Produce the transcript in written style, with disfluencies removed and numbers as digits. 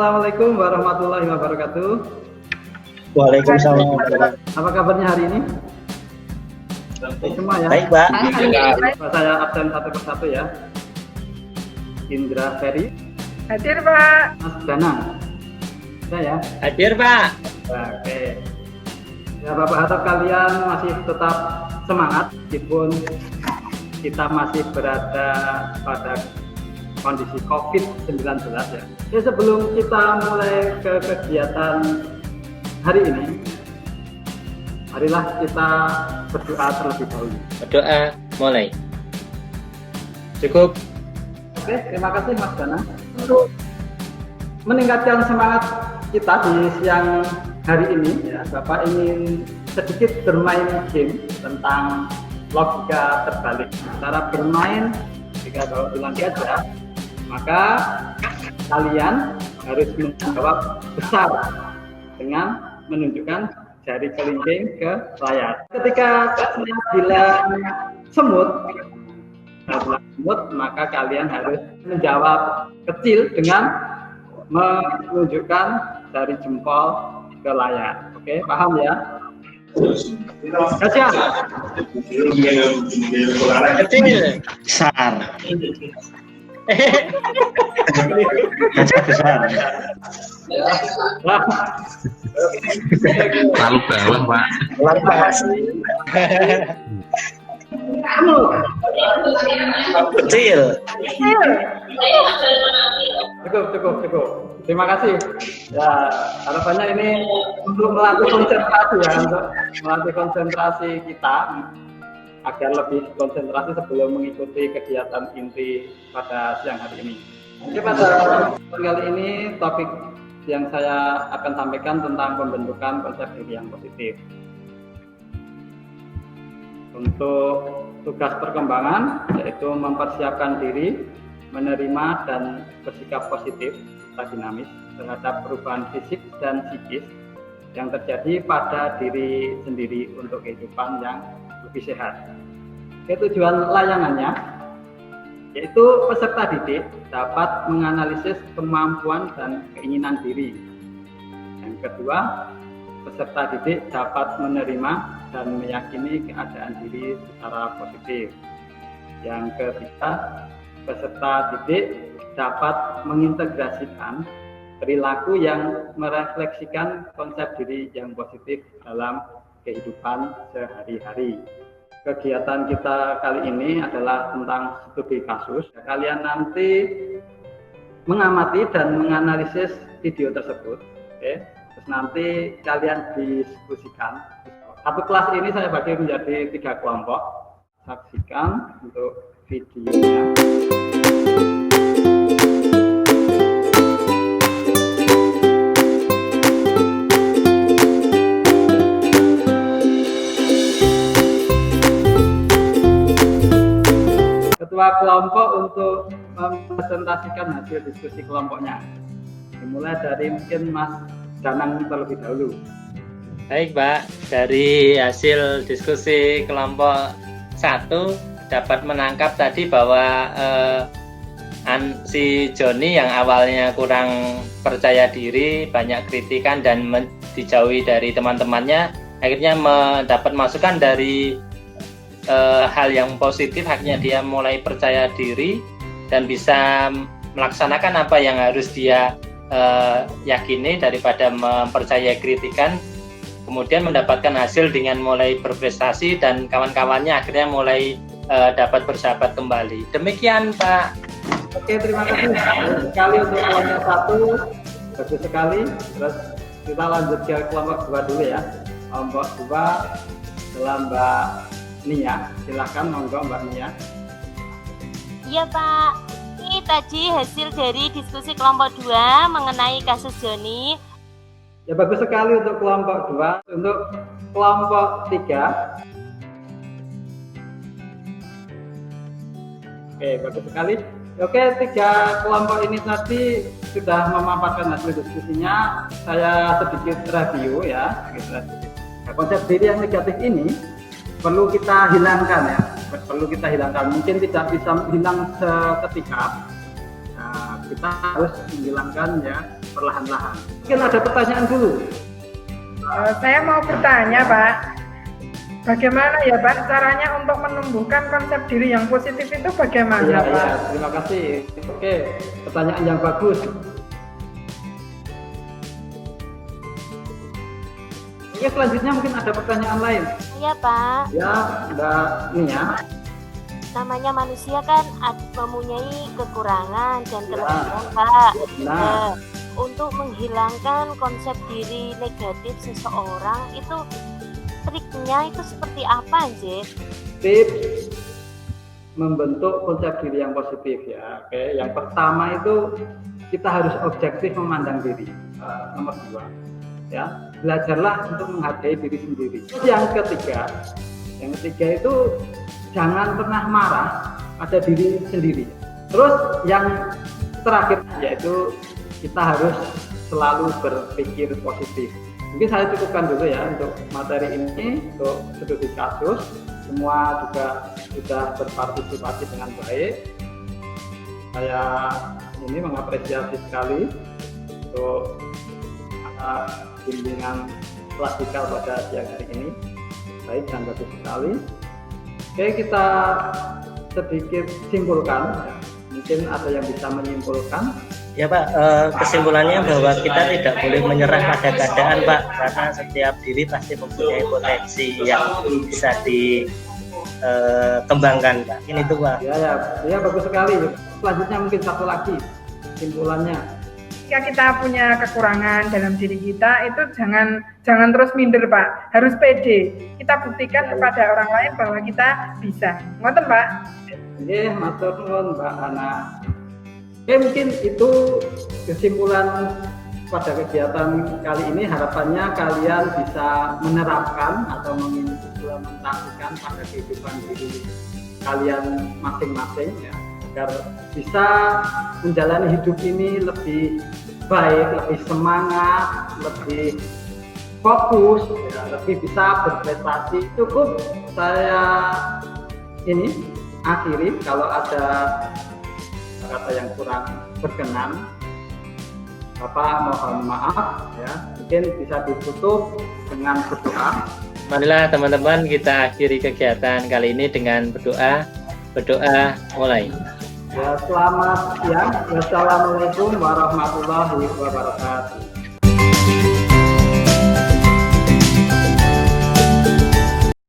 Assalamualaikum warahmatullahi wabarakatuh. Waalaikumsalam. Apa kabarnya hari ini? Semua ya? Baik, Pak. Saya absen satu persatu ya. Indra Ferry. Hadir, Pak. Mas Danang. Ada ya? Hadir, Pak. Oke. Ya, Bapak harap kalian masih tetap semangat meskipun kita masih berada pada kondisi COVID-19 ya. Jadi sebelum kita mulai ke kegiatan hari ini, marilah kita berdoa terlebih dahulu. Berdoa mulai. Cukup. Oke, terima kasih Mas Dana. Untuk meningkatkan semangat kita di siang hari ini, ya, Bapak ingin sedikit bermain game tentang logika terbalik. Cara bermain, jika Bapak bilang gajah, maka kalian harus menjawab besar dengan menunjukkan jari kelingking ke layar. Ketika saya bilang semut, maka kalian harus menjawab kecil dengan menunjukkan jari jempol ke layar. Oke, paham ya? Gajah. Kecil. Besar. Gajah besar. Lalu bawah, Pak. Lantas. Kecil. Cukup. Terima kasih. Ya, harapannya ini untuk melatih konsentrasi ya, untuk melatih konsentrasi kita agar lebih konsentrasi sebelum mengikuti kegiatan inti pada siang hari ini. Oke, pada kali ini topik yang saya akan sampaikan tentang pembentukan konsep diri yang positif. Untuk tugas perkembangan yaitu mempersiapkan diri, menerima dan bersikap positif serta dinamis terhadap perubahan fisik dan psikis yang terjadi pada diri sendiri untuk kehidupan yang lebih sehat. Tujuan layangannya yaitu peserta didik dapat menganalisis kemampuan dan keinginan diri. Yang kedua, peserta didik dapat menerima dan meyakini keadaan diri secara positif. Yang ketiga, peserta didik dapat mengintegrasikan perilaku yang merefleksikan konsep diri yang positif dalam kehidupan sehari-hari. Kegiatan kita kali ini adalah tentang studi kasus. Kalian nanti mengamati dan menganalisis video tersebut. Oke. Terus nanti kalian diskusikan. Satu kelas ini saya bagi menjadi 3 kelompok. Saksikan untuk videonya. Ketua kelompok untuk mempresentasikan hasil diskusi kelompoknya. Dimulai dari mungkin Mas Danang terlebih dahulu. Baik, Pak. Dari hasil diskusi kelompok 1 dapat menangkap tadi bahwa si Joni yang awalnya kurang percaya diri, banyak kritikan dan dijauhi dari teman-temannya, akhirnya mendapat masukan dari hal yang positif. Akhirnya dia mulai percaya diri dan bisa melaksanakan apa yang harus dia yakini daripada mempercayai kritikan, kemudian mendapatkan hasil dengan mulai berprestasi dan kawan-kawannya akhirnya mulai dapat bersahabat kembali. Demikian, Pak. Oke, terima kasih sekali untuk kelompok 1, bagus sekali. Terus kita lanjut ke kelompok 2 dulu ya. Kelompok 2 adalah Mbak Nia. Silakan monggo Mbak Nia. Iya, Pak. Ini tadi hasil dari diskusi kelompok 2 mengenai kasus Joni. Ya, bagus sekali untuk kelompok 2. Untuk kelompok 3. Oke, bagus sekali. Oke, 3 kelompok ini tadi sudah memaparkan hasil diskusinya. Saya sedikit review ya. Nah, konsep diri yang negatif ini perlu kita hilangkan ya. Mungkin tidak bisa hilang seketika. Nah, kita harus menghilangkan ya perlahan-lahan. Mungkin ada pertanyaan dulu. Saya mau bertanya, Pak. Bagaimana ya, Pak, caranya untuk menumbuhkan konsep diri yang positif itu bagaimana, Iya, Pak? iya, terima kasih. Oke, pertanyaan yang bagus. Oke, selanjutnya mungkin ada pertanyaan lain. Iya Pak, Ya, Mbak Nia. namanya manusia kan mempunyai kekurangan dan Ya. kelebihan Pak. Nah, Untuk menghilangkan konsep diri negatif seseorang itu triknya itu seperti apa, Anjir? tips membentuk konsep diri yang positif ya. Oke, yang pertama itu kita harus objektif memandang diri. Nomor 2, ya, belajarlah untuk menghargai diri sendiri. Terus yang ketiga itu jangan pernah marah pada diri sendiri. Terus yang terakhir yaitu kita harus selalu berpikir positif. Mungkin saya cukupkan dulu ya untuk materi ini, untuk studi kasus. Semua juga sudah berpartisipasi dengan baik. Saya ini mengapresiasi sekali untuk bimbingan klasikal pada siang hari ini. Baik dan bagus sekali. Oke, kita sedikit simpulkan. Mungkin ada yang bisa menyimpulkan. Ya Pak, kesimpulannya bahwa kita tidak boleh menyerah pada keadaan Pak, karena setiap diri pasti mempunyai potensi yang bisa dikembangkan Pak. Ini tuh Pak. Ya, bagus sekali. Selanjutnya mungkin satu lagi kesimpulannya. Jika kita punya kekurangan dalam diri kita, itu jangan terus minder, Pak. Harus pede. Kita buktikan kepada orang lain bahwa kita bisa. Ngoten, Pak? Oke, matur nuwun Mbak Ana. Oke, mungkin itu kesimpulan pada kegiatan kali ini. Harapannya kalian bisa menerapkan atau mengimplementasikan pada kehidupan diri kalian masing-masing ya, agar bisa menjalani hidup ini lebih baik, lebih semangat, lebih fokus, ya, lebih bisa berprestasi. Cukup saya ini akhiri. Kalau ada kata yang kurang berkenan, Bapak mohon maaf ya. Mungkin bisa ditutup dengan berdoa. Marilah teman-teman kita akhiri kegiatan kali ini dengan berdoa. Berdoa mulai. Ya, selamat siang. Wassalamualaikum warahmatullahi wabarakatuh.